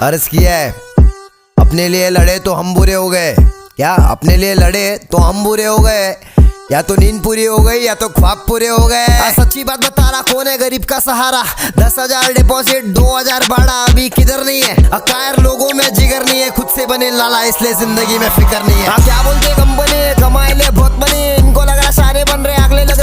अर्ज किया है, अपने लिए लड़े तो हम बुरे हो गए। क्या अपने लिए लड़े तो हम बुरे हो गए? या तो नींद पूरी हो गई या तो ख्वाब पूरे हो गए। सच्ची बात बता रहा, कौन है गरीब का सहारा? 10,000 डिपॉजिट 2,000 भाड़ा, अभी किधर नहीं है। अकायर लोगों में जिगर नहीं है, खुद से बने लाला इसलिए जिंदगी में फिक्र नहीं है। क्या बोलते कंपनी कमाए ले बहुत बने, इनको लग रहा सारे बन रहे, अगले लग